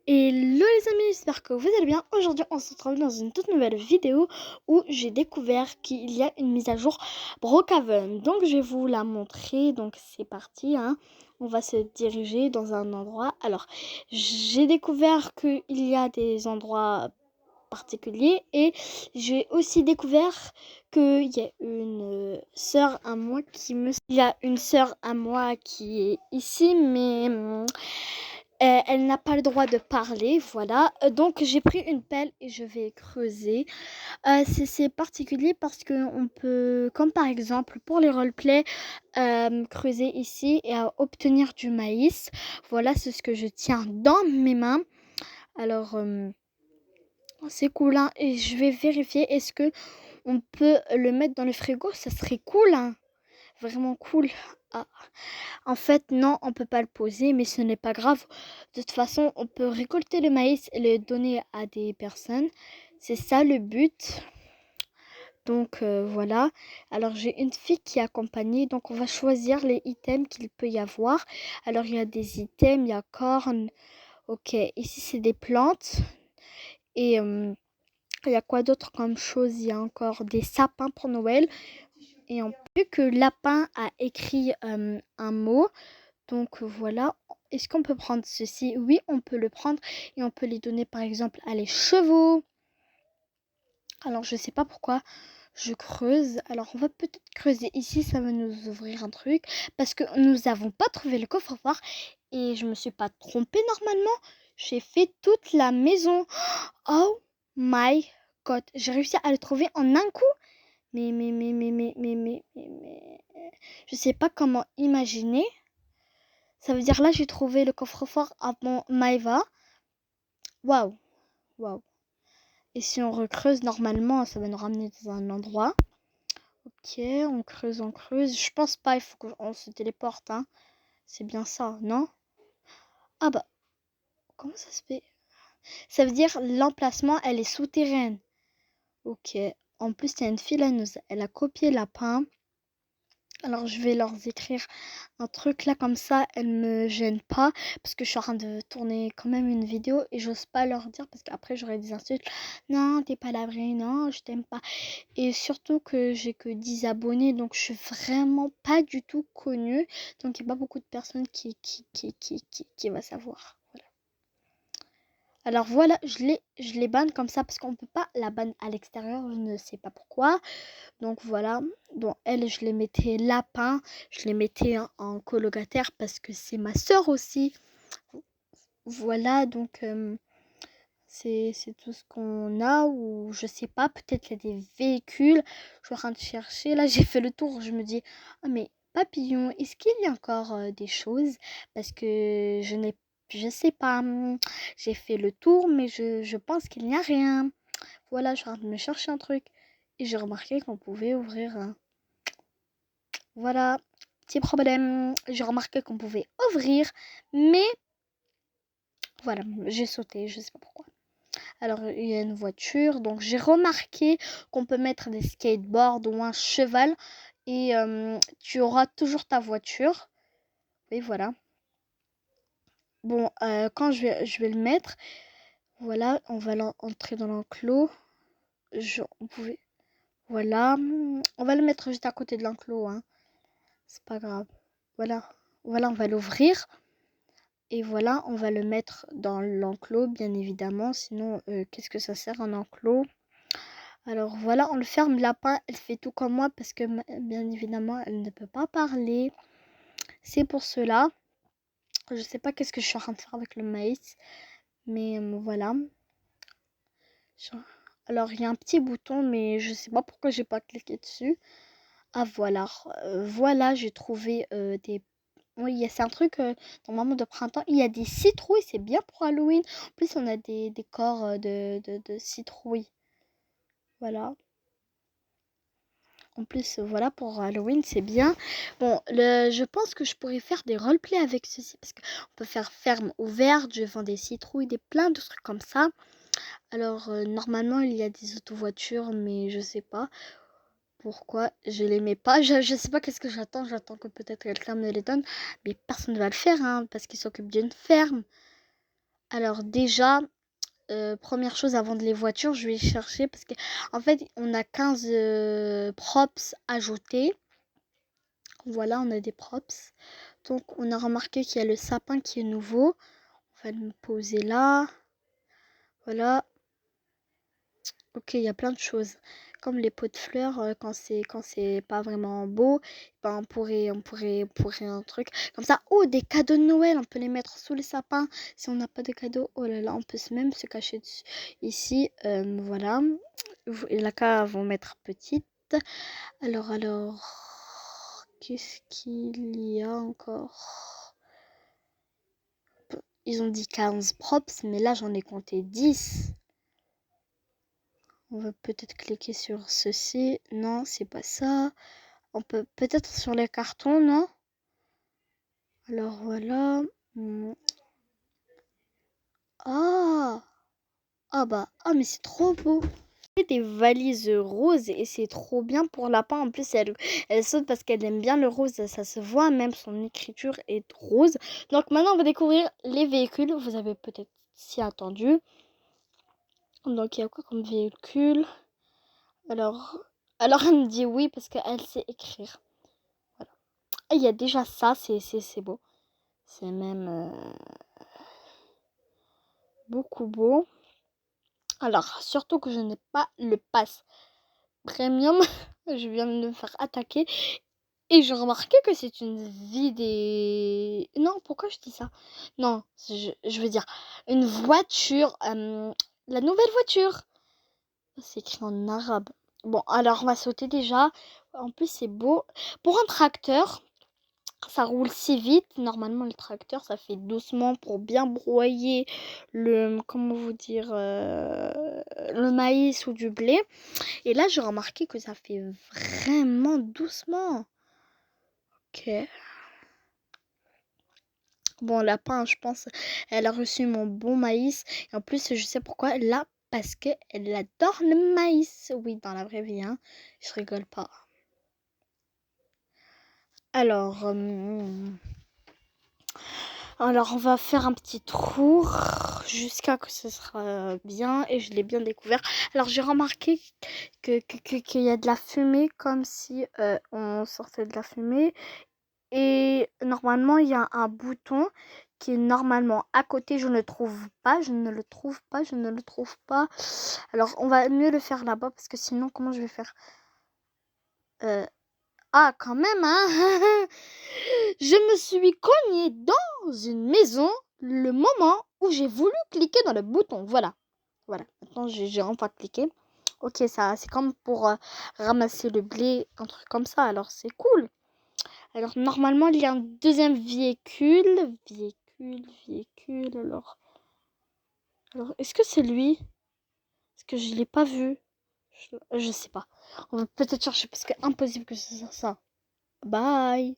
Hello les amis, j'espère que vous allez bien. Aujourd'hui on se retrouve dans une toute nouvelle vidéo où j'ai découvert qu'il y a une mise à jour Brookhaven. Donc je vais vous la montrer, donc c'est parti hein. On va se diriger dans un endroit. Alors j'ai découvert qu'il y a des endroits particuliers et j'ai aussi découvert qu'il y a une sœur à moi il y a une sœur à moi qui est ici mais elle n'a pas le droit de parler, voilà. Donc j'ai pris une pelle et je vais creuser. C'est particulier parce que on peut, comme par exemple pour les roleplays, creuser ici et obtenir du maïs. Voilà, c'est ce que je tiens dans mes mains. Alors c'est cool hein. Et je vais vérifier est-ce que on peut le mettre dans le frigo. Ça serait cool hein. Vraiment cool. Ah. En fait, non, on peut pas le poser, mais ce n'est pas grave. De toute façon, on peut récolter le maïs et le donner à des personnes. C'est ça le but. Donc voilà. Alors j'ai une fille qui est accompagnée. Donc on va choisir les items qu'il peut y avoir. Alors il y a des items, il y a corn. Ok, ici c'est des plantes. Et il y a quoi d'autre comme chose? Il y a encore des sapins pour Noël. Et on peut que Lapin a écrit un mot. Donc voilà, est-ce qu'on peut prendre ceci? Oui, on peut le prendre et on peut les donner par exemple à les chevaux. Alors je sais pas pourquoi je creuse. Alors on va peut-être creuser ici, ça va nous ouvrir un truc. Parce que nous n'avons pas trouvé le coffre-fort et je me suis pas trompée normalement. J'ai fait toute la maison. Oh my god, j'ai réussi à le trouver en un coup. Mais, je sais pas comment imaginer. Ça veut dire là, j'ai trouvé le coffre-fort à mon Maeva. Waouh, waouh. Et si on recreuse, normalement, ça va nous ramener dans un endroit. Ok, on creuse, on creuse. Je pense pas, il faut qu'on se téléporte, hein. C'est bien ça, non? Ah bah, comment ça se fait? Ça veut dire l'emplacement, elle est souterraine. Ok. En plus, il y a une fille, elle a copié lapin. Alors, je vais leur écrire un truc là comme ça, elles me gênent pas parce que je suis en train de tourner quand même une vidéo et j'ose pas leur dire parce qu'après j'aurai des insultes. Non, t'es pas la vraie, non, je t'aime pas. Et surtout que j'ai que 10 abonnés donc je suis vraiment pas du tout connue. Donc il n'y a pas beaucoup de personnes qui va savoir. Voilà. Alors voilà, je les banne comme ça parce qu'on peut pas la banne à l'extérieur, je ne sais pas pourquoi. Donc voilà, bon, elle, je les mettais lapin, je les mettais en colocataire parce que c'est ma sœur aussi. Voilà, donc c'est tout ce qu'on a, ou je sais pas, peut-être il y a des véhicules. Je suis en train de chercher, là j'ai fait le tour, je me dis, ah mais papillon, est-ce qu'il y a encore des choses? Parce que je sais pas, j'ai fait le tour, mais je pense qu'il n'y a rien. Voilà, je suis en train de me chercher un truc. Et j'ai remarqué qu'on pouvait ouvrir un... Voilà, petit problème. J'ai remarqué qu'on pouvait ouvrir, mais voilà, j'ai sauté, je sais pas pourquoi. Alors, il y a une voiture, donc j'ai remarqué qu'on peut mettre des skateboards ou un cheval et tu auras toujours ta voiture. Et voilà. Bon, quand je vais le mettre, voilà, on va entrer dans l'enclos. On pouvait... Voilà, on va le mettre juste à côté de l'enclos, hein. C'est pas grave. Voilà, voilà, on va l'ouvrir. Et voilà, on va le mettre dans l'enclos, bien évidemment. Sinon, qu'est-ce que ça sert un enclos? Alors voilà, on le ferme. Lapin, elle fait tout comme moi parce que, bien évidemment, elle ne peut pas parler. C'est pour cela. Je sais pas qu'est-ce que je suis en train de faire avec le maïs. Mais voilà. Alors, il y a un petit bouton, mais je sais pas pourquoi j'ai pas cliqué dessus. Ah voilà. Voilà, j'ai trouvé des... Oui, c'est un truc normalement de printemps. Il y a des citrouilles, c'est bien pour Halloween. En plus, on a des décors de citrouilles. Voilà. En plus, voilà, pour Halloween, c'est bien. Bon, je pense que je pourrais faire des roleplays avec ceci. Parce qu'on peut faire ferme ouverte, je vends des citrouilles, plein de trucs comme ça. Alors, normalement, il y a des auto-voitures, mais je sais pas pourquoi je les mets pas. Je sais pas qu'est-ce que j'attends. J'attends que peut-être quelqu'un me les donne. Mais personne ne va le faire, hein, parce qu'il s'occupe d'une ferme. Alors déjà, première chose avant de les voitures, je vais chercher parce que en fait, on a 15 props ajoutés. Voilà, on a des props. Donc, on a remarqué qu'il y a le sapin qui est nouveau. On va le poser là. Voilà. Ok, il y a plein de choses. Comme les pots de fleurs, quand c'est pas vraiment beau, ben on pourrait un truc comme ça. Oh, des cadeaux de Noël, on peut les mettre sous le sapin. Si on n'a pas de cadeaux, oh là là, on peut même se cacher dessus. Ici, voilà. La cave vont mettre petite. Alors, qu'est-ce qu'il y a encore? Ils ont dit 15 props, mais là j'en ai compté 10. On va peut-être cliquer sur ceci. Non, c'est pas ça. On peut peut-être sur les cartons, non? Alors voilà. Ah! Ah bah, ah mais c'est trop beau. Des valises roses et c'est trop bien pour lapin. En plus, elle saute parce qu'elle aime bien le rose. Ça se voit, même son écriture est rose. Donc maintenant, on va découvrir les véhicules. Vous avez peut-être s'y attendu. Donc il y a quoi comme véhicule? Alors, alors elle me dit oui parce qu'elle sait écrire. Voilà. Ah, il y a déjà ça, c'est beau. C'est même beaucoup beau. Alors, surtout que je n'ai pas le pass premium. Je viens de me faire attaquer. Et j'ai remarqué que c'est une vidéo. Non, pourquoi je dis ça? Non, je veux dire une voiture. La nouvelle voiture. C'est écrit en arabe. Bon, alors on va sauter déjà. En plus, c'est beau. Pour un tracteur, ça roule si vite. Normalement, le tracteur, ça fait doucement pour bien broyer comment vous dire, le maïs ou du blé. Et là, j'ai remarqué que ça fait vraiment doucement. Ok. Bon, lapin, je pense, elle a reçu mon bon maïs. Et en plus, je sais pourquoi. Là, parce qu'elle adore le maïs. Oui, dans la vraie vie, hein. Je rigole pas. Alors, on va faire un petit tour jusqu'à que ce sera bien et je l'ai bien découvert. Alors, j'ai remarqué qu'il y a de la fumée comme si on sortait de la fumée. Et normalement, il y a un bouton qui est normalement à côté. Je ne le trouve pas, je ne le trouve pas, je ne le trouve pas. Alors, on va mieux le faire là-bas parce que sinon, comment je vais faire? Ah, quand même, hein. Je me suis cognée dans une maison le moment où j'ai voulu cliquer dans le bouton. Voilà. Voilà. Maintenant, j'ai enfin cliqué. Ok, ça, c'est comme pour ramasser le blé, un truc comme ça. Alors, c'est cool. Alors, normalement, il y a un deuxième véhicule. Véhicule. Alors est-ce que c'est lui? Est-ce que je ne l'ai pas vu? Je sais pas. On va peut-être chercher parce que impossible que ce soit ça. Bye!